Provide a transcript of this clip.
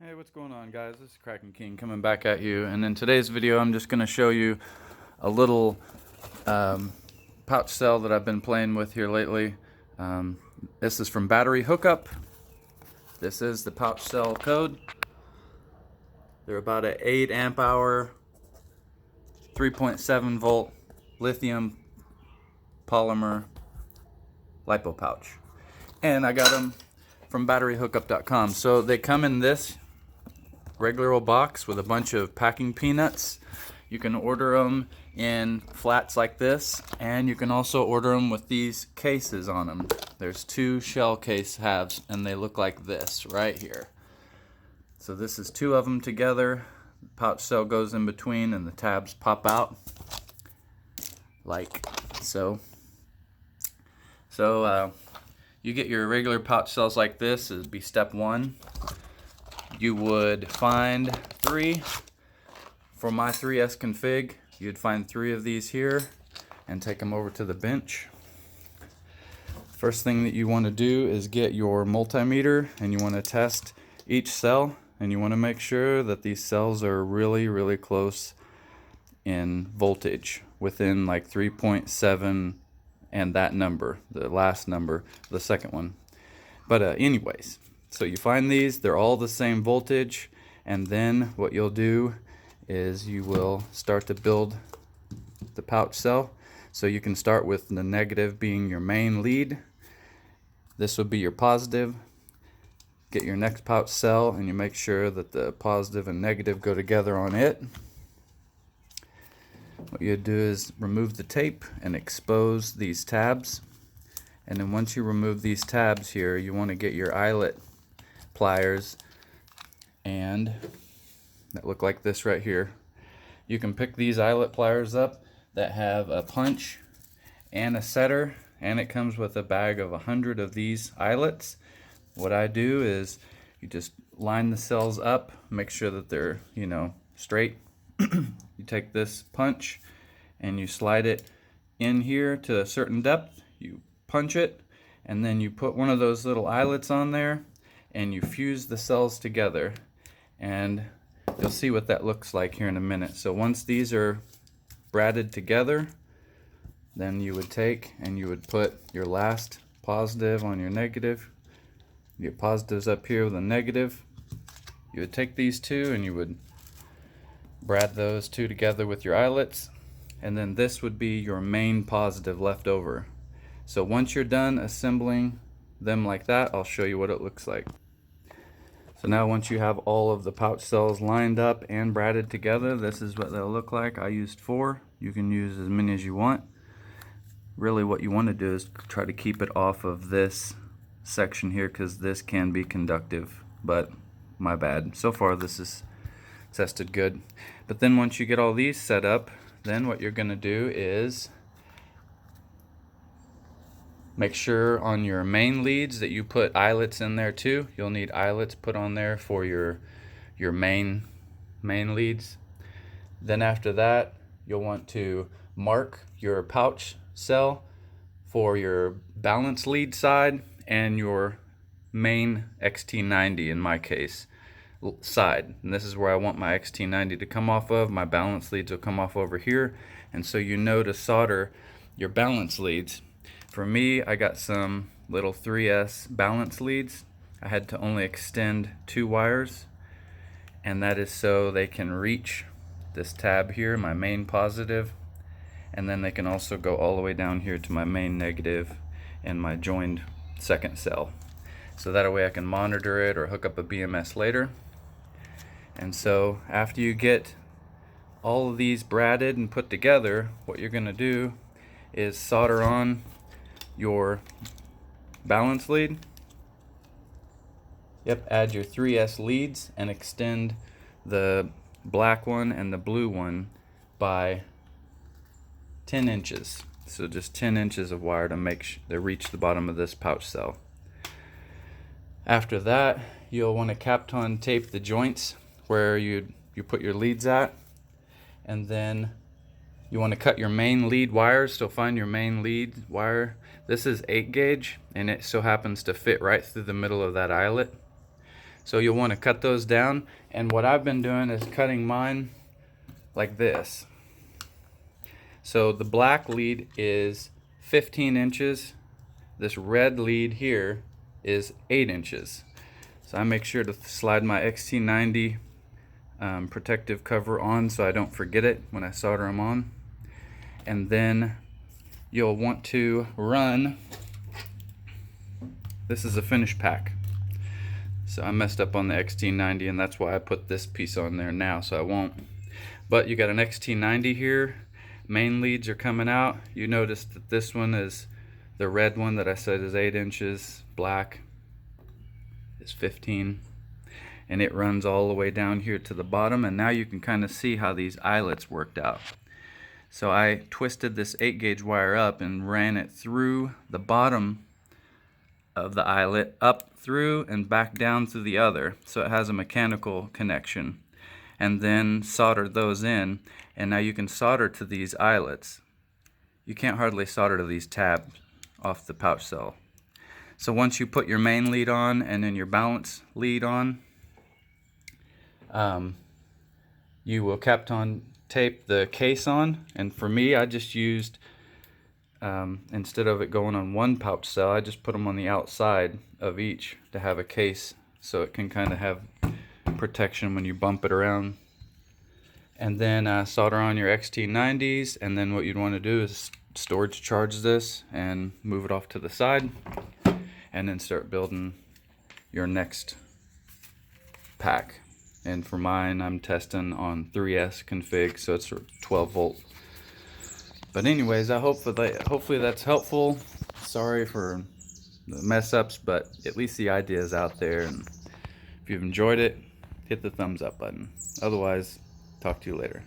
Hey, what's going on, guys? This is Kraken King coming back at you, and in today's video I'm just going to show you a little pouch cell that I've been playing with here lately. This is from Battery Hookup. This is the pouch cell code. They're about an 8 amp hour 3.7 volt lithium polymer lipo pouch, and I got them from batteryhookup.com. So they come in this regular old box with a bunch of packing peanuts. You can order them in flats like this, and you can also order them with these cases on them. There's two shell case halves, and they look like this right here. So this is two of them together. The pouch cell goes in between, and the tabs pop out like so. You get your regular pouch cells like this. It'd be step one. You would find 3 for my 3S config. You'd find 3 of these here and take them over to the bench. First thing that you want to do is get your multimeter, and you want to test each cell, and you want to make sure that these cells are really close in voltage, within like 3.7 and that number, the last number, the second one. But anyways, so you find these, they're all the same voltage, and then what you'll do is you will start to build the pouch cell. So you can start with the negative being your main lead. This would be your positive. Get your next pouch cell, and you make sure that the positive and negative go together on it. What you do is remove the tape and expose these tabs. And then once you remove these tabs here, you want to get your eyelet pliers, and that look like this right here. You can pick these eyelet pliers up that have a punch and a setter, and it comes with a bag of 100 of these eyelets. What I do is you just line the cells up, make sure that they're, straight. You take this punch and you slide it in here to a certain depth. You punch it, and then you put one of those little eyelets on there, and you fuse the cells together, and you'll see what that looks like here in a minute. So once these are braided together, then you would take and you would put your last positive on your negative. Your positive's up here with a negative. You would take these two and you would braid those two together with your eyelets, and then this would be your main positive left over. So once you're done assembling them like that, I'll show you what it looks like. So now once you have all of the pouch cells lined up and braided together, this is what they'll look like. I used 4. You can use as many as you want. Really what you want to do is try to keep it off of this section here, because this can be conductive, but my bad. So far this is tested good. But then once you get all these set up, then what you're going to do is make sure on your main leads that you put eyelets in there too. You'll need eyelets put on there for your main leads. Then after that, you'll want to mark your pouch cell for your balance lead side and your main XT90, in my case, side. And this is where I want my XT90 to come off of. My balance leads will come off over here. And so you know to solder your balance leads. For me, I got some little 3S balance leads. I had to only extend 2 wires, and that is so they can reach this tab here, my main positive, and then they can also go all the way down here to my main negative and my joined second cell. So that way I can monitor it or hook up a BMS later. And so after you get all of these braided and put together, what you're going to do is solder on your balance lead. Add your 3S leads and extend the black one and the blue one by 10 inches. So just 10 inches of wire to make they reach the bottom of this pouch cell. After that, you'll want to Kapton tape the joints where you put your leads at, and then you want to cut your main lead wires. So find your main lead wire. This is 8 gauge, and it so happens to fit right through the middle of that eyelet. So you'll want to cut those down, and what I've been doing is cutting mine like this. So the black lead is 15 inches. This red lead here is 8 inches. So I make sure to slide my XT90 protective cover on so I don't forget it when I solder them on. And then you'll want to run, this is a finish pack. So I messed up on the XT90, and that's why I put this piece on there now, so I won't. But you got an XT90 here, main leads are coming out. You notice that this one is the red one that I said is 8 inches, black is 15, and it runs all the way down here to the bottom. And now you can kind of see how these eyelets worked out. So I twisted this 8-gauge wire up and ran it through the bottom of the eyelet, up through and back down through the other, so it has a mechanical connection, and then soldered those in. And now you can solder to these eyelets. You can't hardly solder to these tabs off the pouch cell. So once you put your main lead on and then your balance lead on, you will Kapton tape the case on. And for me, I just used, instead of it going on one pouch cell, I just put them on the outside of each to have a case, so it can kind of have protection when you bump it around. And then solder on your XT90s, and then what you'd want to do is storage charge this and move it off to the side, and then start building your next pack. And for mine, I'm testing on 3S config, so it's 12 volt. But anyways, hopefully that's helpful. Sorry for the mess ups, but at least the idea is out there, and if you've enjoyed it, hit the thumbs up button. Otherwise, talk to you later.